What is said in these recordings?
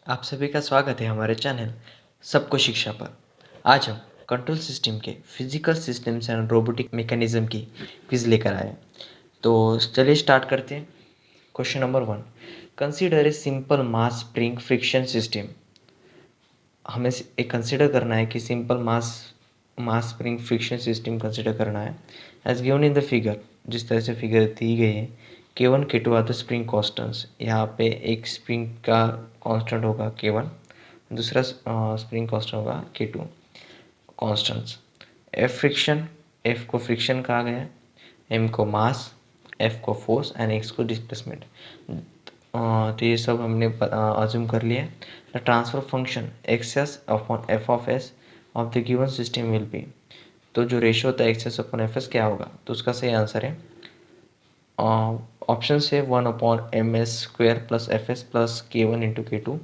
आप सभी का स्वागत है हमारे चैनल सबको शिक्षा पर। आज हम कंट्रोल सिस्टम के physical systems and robotic mechanism की क्विज लेकर आए। तो चलिए स्टार्ट करते हैं। Question number 1, consider a simple mass spring friction system. हमें एक कंसिडर करना है कि simple mass mass spring friction system consider करना है। As given in the figure, जिस तरह से फिगर दी गई है, K1 K2 are the spring constants. यहाँ पे एक स्प्रिंग का कांस्टेंट होगा K1, दूसरा स्प्रिंग कांस्टेंट होगा K2 constants. F friction, F को फ्रिक्शन कहा गया है, M को मास, F को फोर्स एंड X को डिस्प्लेसमेंट। तो ये सब हमने अज्यूम कर लिया। The transfer function x upon F of S of the given system will be. तो जो रेशियो होता है एक्स अपॉन एफ एस क्या होगा, तो उसका सही आंसर है ऑप्शन से 1/ms² plus F S plus K1 into K2।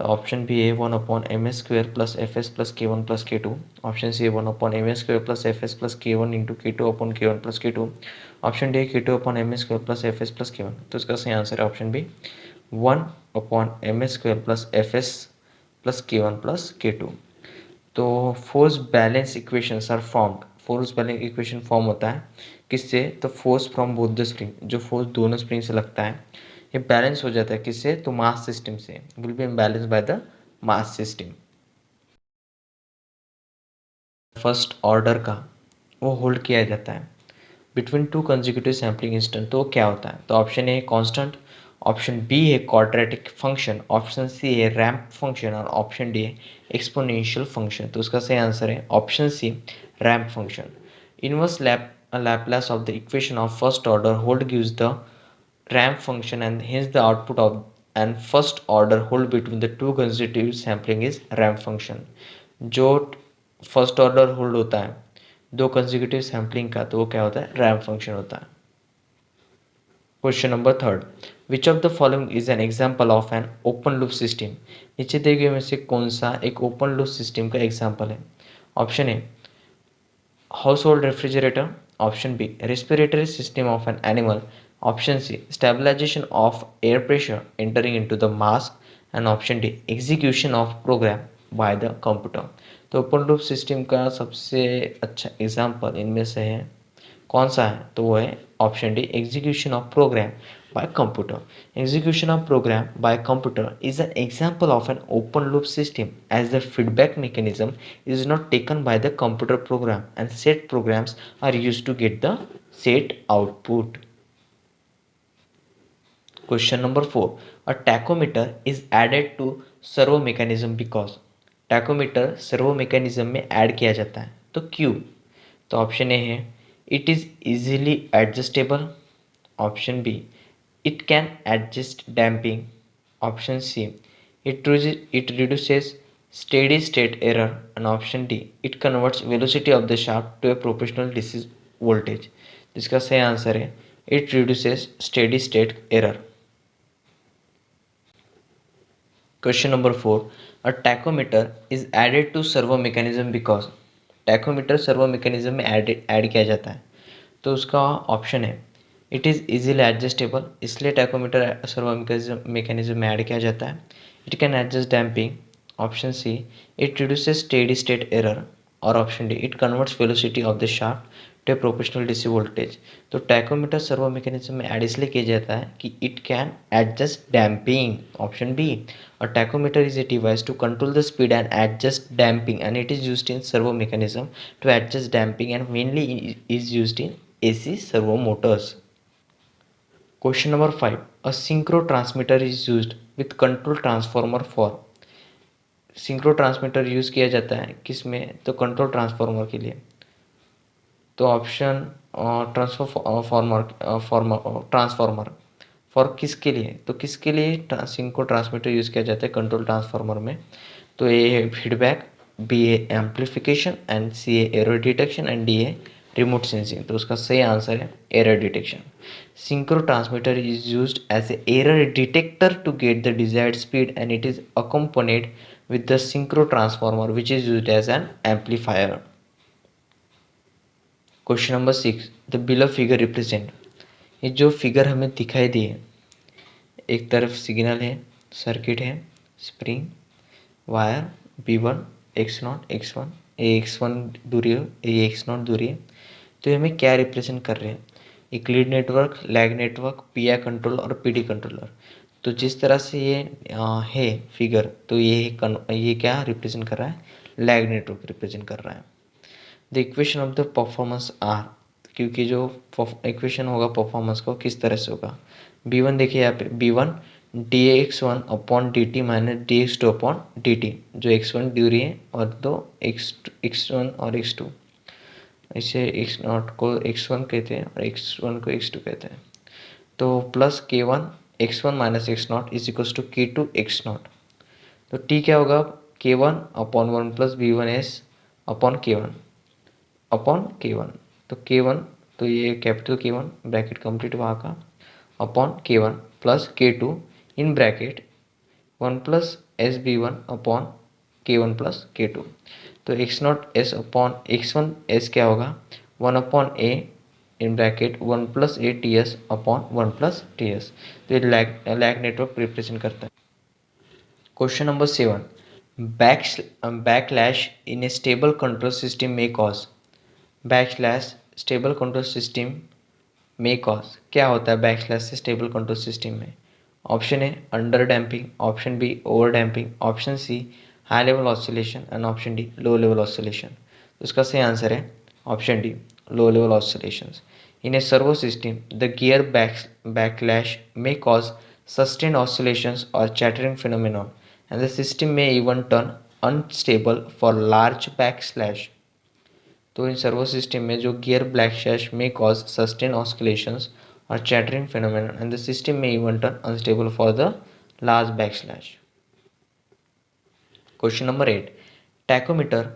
Option B है 1/ms² plus F S plus K1 plus K2। Option C है 1/ms² plus F S plus K1 into K2 upon K1 plus K2। Option D है K2/ms² plus F S plus K1। तो इसका सही answer है option B 1/ms² plus F S plus K1 plus K2। तो force balance equations are formed. Force balance equation form होता है किससे, तो force from both the spring, जो फोर्स दोनों स्प्रिंग से लगता है ये बैलेंस हो जाता है किससे, तो मास सिस्टम से। Will be balance by the mass system. First order का वो होल्ड किया जाता है between two consecutive sampling instant. तो क्या होता है, तो option A constant, option B है क्वाड्रेटिक फंक्शन, ऑप्शन सी है रैंप फंक्शन और ऑप्शन डी है एक्सपोनेंशियल फंक्शन। तो उसका सही आंसर है option C ramp function. Inverse Laplace of the equation of first order hold gives the ramp function and hence the output of and first order hold between the two consecutive sampling is ramp function। जो first order hold होता है दो consecutive sampling का, तो वो क्या होता है, रैंप फंक्शन होता है। Question number 3, which of the following is an example of an open loop system. नीचे दिए गए में से कौन सा एक ओपन लूप सिस्टम का एग्जाम्पल है। Option A household refrigerator, option B respiratory system of an animal, option C stabilization of air pressure entering into the mask and option D execution of program by the computer. तो open loop system का सबसे अच्छा example इनमें से है कौन सा है, तो वो है option D execution of program by computer। Execution of program by computer is an example of an open loop system as the feedback mechanism is not taken by the computer program and set programs are used to get the set output। Question number 4, a tachometer is added to servo mechanism because tachometer servo mechanism में add किया जाता है तो क्यों। तो option A है it is easily adjustable, option B it can adjust damping, option C it reduces steady state error and option D it converts velocity of the shaft to a proportional DC voltage। जिसका सही answer है it reduces steady state error। Question number 4, a tachometer is added to servo mechanism because tachometer servo mechanism में add किया जाता है तो उसका option है इट इज़ इजीली एडजस्टेबल, इसलिए टैकोमीटर सर्वो मैकेनिज्म में ऐड किया जाता है। It can adjust damping, option C it reduces steady state error और option D it converts velocity of the shaft to proportional DC voltage. तो tachometer servo mechanism में add इसलिए किया जाता है कि it can adjust damping, option B. और tachometer is a device to control the speed and adjust damping and it is used in servo mechanism to adjust damping and mainly is used in AC servo motors। Question number 5, a synchro transmitter is used with control transformer for। Synchro transmitter use किया जाता है किस में, तो control transformer के लिए। तो option transformer for किसके लिए, तो किसके लिए सिंक्रो ट्रांसमीटर यूज़ किया जाता है कंट्रोल ट्रांसफार्मर में। तो ए है फीडबैक, बी है एम्पलीफिकेशन एंड सी है एरर डिटेक्शन एंड डी है रिमोट सेंसिंग। तो उसका सही आंसर है error detection. Synchro transmitter is used as a error detector to get the desired speed and it is accompanied with the synchro transformer which is used as an amplifier। Question number 6, the below figure represent. ये जो figure हमें दिखाई दी है, एक तरफ signal है, circuit है, spring wire B1 X0 X1 ये X1 दूरी है, ये X0 दूरी है। तो ये हमें क्या रिप्रेजेंट कर रहे हैं, एक lead network, lag network, pi controller और पीडी कंट्रोलर। तो जिस तरह से ये है फिगर, तो ये क्या रिप्रेजेंट कर रहा है, लैग नेटवर्क रिप्रेजेंट कर रहा है। The equation of the performance are, क्योंकि जो इक्वेशन होगा परफॉर्मेंस को किस तरह से होगा, B1 देखिए यहाँ पे B1 dx1 upon D T minus dx2 upon D T, जो x1 दूरी है और दो x1 और x2, इसे x0 को x1 कहते हैं और x1 को x2 कहते हैं। तो plus k1 x1 minus x0 is equals to k2 x0। तो t क्या होगा, k1 upon 1 plus b1s upon k1 तो k1, तो ये कैपिटल k1 ब्रैकेट कंप्लीट वहाँ का upon k1 plus k2 in bracket 1 plus S B one upon k1 plus k2। तो x0 s upon x1 s क्या होगा, 1 upon a in bracket 1 plus A T S upon 1 plus T S. तो ये lag network represent करता है। Question number 7, backlash in a stable control system में cause, backslash stable control system में cause क्या होता है बैकस्लैश से स्टेबल कंट्रोल सिस्टम में। Option A under damping, option B over damping, option C high level oscillation and option D low level oscillation. तो इसका सही आंसर है option D low level oscillations. In A servo system the gear backlash may cause sustained oscillations or chattering phenomenon and the system may even turn unstable for large backslash। तो इन servo system में जो gear backlash में cause sustain oscillations और chattering phenomenon and the system में even turn unstable for the large backslash. Question number 8, tachometer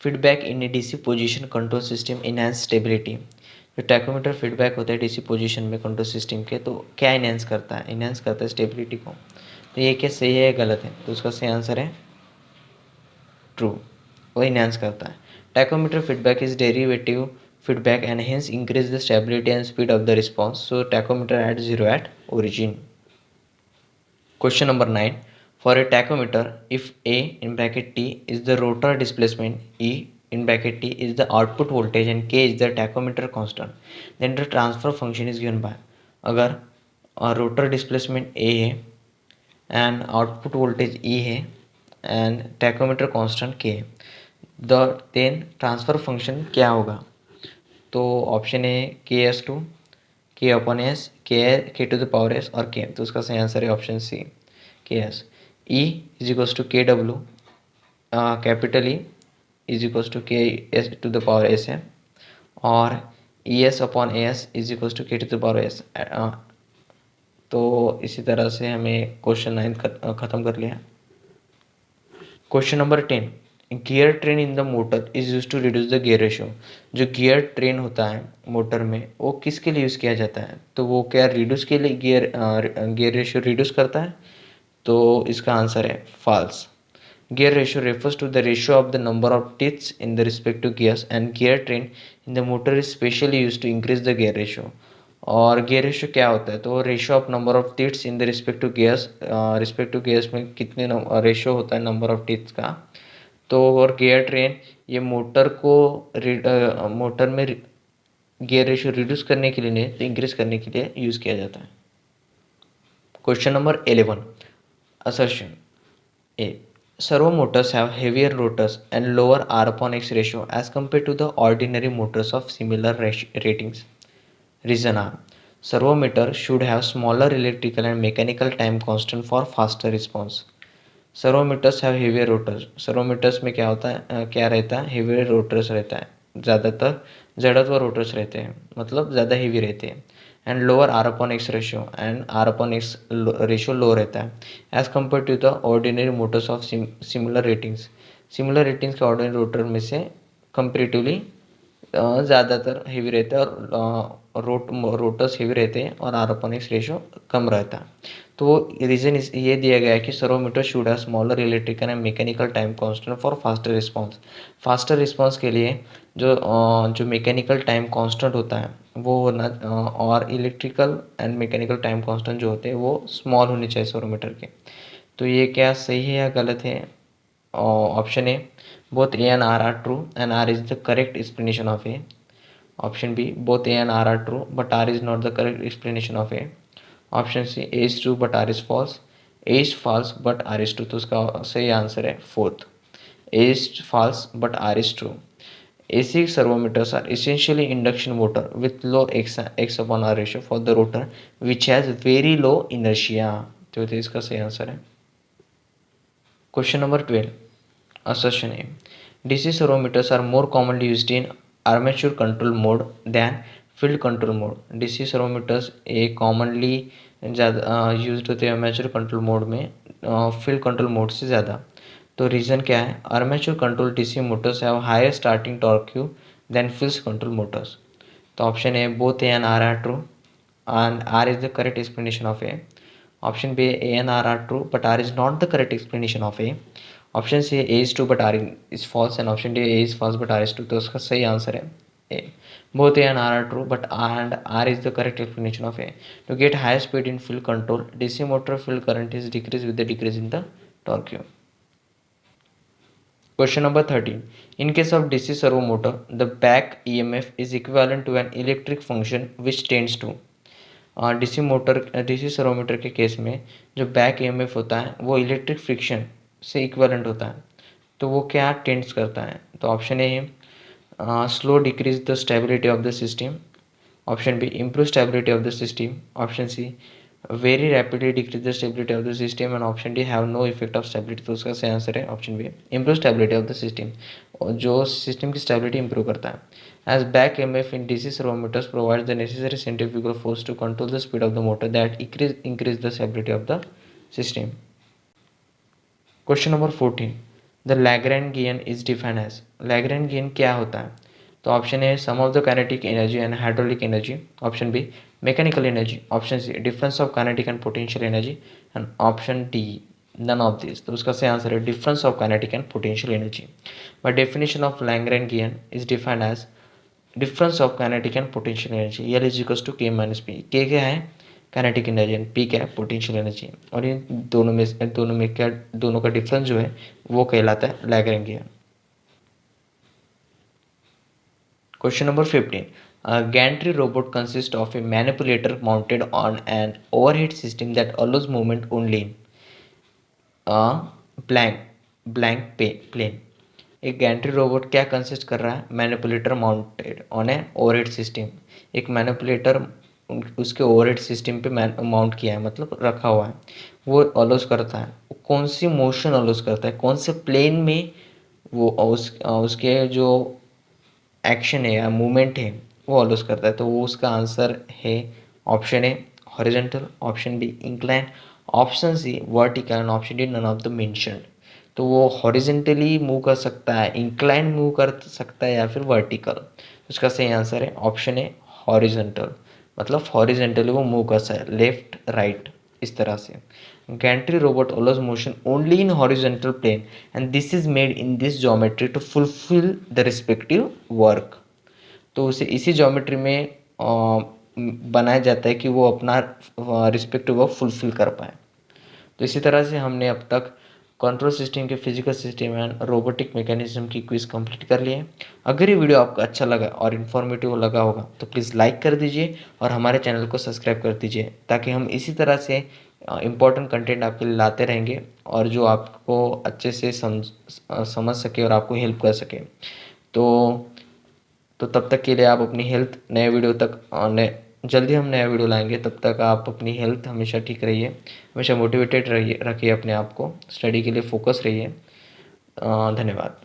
feedback in a DC position control system enhance stability. जो tachometer feedback होता है DC position में control system के, तो क्या enhance करता है, इनहैंस करता है स्टेबिलिटी को। तो ये क्या सही है या गलत है, तो उसका सही आंसर है ट्रू, वो इनहैंस करता है। Tachometer feedback is derivative feedback and hence increase the stability and speed of the response. So tachometer at 0 at origin. Question number 9. For a tachometer, if A in bracket T is the rotor displacement, E in bracket T is the output voltage and K is the tachometer constant, then the transfer function is given by, अगर rotor displacement A है and output voltage E है and tachometer constant K है, then transfer function क्या होगा। तो option ए K/S2 K/S K2 और K, तो उसका सही आंसर है option C Ks। E is equals to KW, capital E is equals to K/S है और ES/AS is equals to K/S। तो इसी तरह से हमें क्वेश्चन 9 ख़त्म कर लिया। Question number 10, gear train in the motor is use to reduce the gear ratio. जो गियर ट्रेन होता है मोटर में वो किसके लिए यूज़ किया जाता है, तो वो क्या रिड्यूस के लिए गियर रेशियो रिड्यूस करता है। तो इसका आंसर है false. Gear ratio refers to the ratio of the number of teeths in the respective gears and gear train in the motor is specially use to increase the gear ratio. और gear ratio क्या होता है, तो ratio of number of teeths in the respective gears में कितने ratio होता है number of teeths का। तो और गियर ट्रेन ये मोटर में गियर रेशियो रिड्यूस करने के लिए नहीं, तो इंक्रीज करने के लिए यूज़ किया जाता है। Question number 11, assertion A, servo motors have heavier rotors and lower R upon X ratio as compared to the ordinary motors of similar ratings. Reason are, servo motor should have smaller electrical and mechanical time constant for faster response. Servometers have heavier rotors, servometers में क्या होता है, क्या रहता है, heavier rotors रहता है, ज़्यादातर जड़त्व रोटर्स रहते हैं, मतलब ज़्यादा हेवी रहते हैं। And lower R upon X ratio, and R upon X ratio low रहता है as compared to the ordinary motors of similar ratings. Similar ratings के ऑर्डिनरी रोटर में से कंपेरेटिवली ज़्यादातर हेवी रहते हैं और रोटर्स हेवी रहते हैं और आर अपॉन एक्स रेशियो कम रहता है। तो रीज़न ये दिया गया है कि servometer should have smaller electrical and mechanical time constant for faster response. Faster response के लिए जो मैकेनिकल टाइम कांस्टेंट होता है वो होना, और electrical and mechanical time constant जो होते हैं वो स्मॉल होने चाहिए सर्वोमीटर के। तो ये क्या सही है या गलत है? Option A, both A and R true and R is the correct explanation of A. Option B, both A and R true but R is not the correct explanation of A. Option C, A is true but R is false, A is false but R is true. तो उसका सही answer है fourth, A is false but R is true. AC servometers are essentially induction motor with low x upon r ratio for the rotor which has very low inertia। तो इसका सही answer है। Question number 12, assertion A, DC servometers are more commonly used in armature control mode than field control mode। DC servometers a commonly ज़्यादा use होते हैं armature control mode में field control mode से ज़्यादा। तो रीज़न क्या है? Armature control DC motors have higher starting torque Q than field control motors. तो option A, both A and R are true and R is the correct explanation of A। Option B, A and R are true but R is not the correct explanation of A। Option C, A is true but R is false and option D, A is false but R is true। तो उसका सही answer है A। Both A and R are true but R is the correct explanation of A। To get high speed in field control, DC motor field current is decreased with the decrease in the torque Q। Question number 13. In case of DC servo motor, the back EMF is equivalent to an electric function which tends to। DC servometer के case में जो back EMF होता है वो electric friction से equivalent होता है। तो वो क्या टेंड्स करता है? तो ऑप्शन ए है slow decrease the stability of the system. Option B, improve stability of the system. Option C, very rapidly decrease the stability of the system and option D, have no effect of stability. तो उसका सही answer है option B, improve stability of the system, जो system की stability improve करता है। As back EMF in DC servometers provides the necessary centrifugal force to control the speed of the motor that increase the stability of the system। Question number 14. The Lagrangian is defined as। Lagrangian क्या होता है? तो option A, sum of the kinetic energy and hydraulic energy. Option B, mechanical energy. Option C, difference of kinetic and potential energy and option D, none of this. तो उसका सही answer है difference of kinetic and potential energy. By definition of Lagrangian is defined as difference of kinetic and potential energy. L is equals to K minus P. K क्या है? Kinetic energy and P क्या है? Potential energy. और इन दोनों में क्या, दोनों का डिफरेंस जो है वो कहलाता है Lagrangian. Question number 15. A gantry robot consists of a manipulator mounted on an overhead system that allows movement only in blank plane। एक गैंट्री रोबोट क्या कंसिस्ट कर रहा है? Manipulator mounted on A overhead system. एक manipulator उसके overhead system पे mount किया है, मतलब रखा हुआ है। वो अलोज करता है, कौन सी मोशन अलोज करता है, कौन से प्लेन में वो उसके जो एक्शन है या मूवमेंट है वो अलोज करता है। तो वो उसका आंसर है option A, horizontal. Option B, incline. Option C, vertical and option D, none of the mentioned. तो वो हॉरिजेंटली मूव कर सकता है, इंक्लाइन मूव कर सकता है या फिर वर्टिकल। उसका सही आंसर है ऑप्शन ए, हॉरिजेंटल। मतलब हॉरिजेंटली वो मूव कर सकता है, लेफ्ट राइट इस तरह से। Gentry robot allows motion only in horizontal plane and this is made in this geometry to fulfill the respective work। तो उसे इसी ज्योमेट्री में बनाया जाता है कि वो अपना रिस्पेक्टिव वर्क फुलफिल कर पाए। तो इसी तरह से हमने अब तक कंट्रोल सिस्टम के physical system and robotic mechanism की क्विज कंप्लीट कर लिए। अगर ये वीडियो आपको अच्छा लगा और इन्फॉर्मेटिव लगा होगा तो प्लीज़ लाइक कर दीजिए और हमारे चैनल को सब्सक्राइब कर दीजिए, ताकि हम इसी तरह से इम्पोर्टेंट कंटेंट आपके लिए लाते रहेंगे और जो आपको अच्छे से समझ सके और आपको हेल्प कर सके। तो तब तक के लिए आप अपनी हेल्थ, नए वीडियो तक जल्दी हम नया वीडियो लाएंगे। तब तक आप अपनी हेल्थ हमेशा ठीक रहिए, हमेशा मोटिवेटेड रहिए, रखिए अपने आप को, स्टडी के लिए फोकस रहिए। धन्यवाद।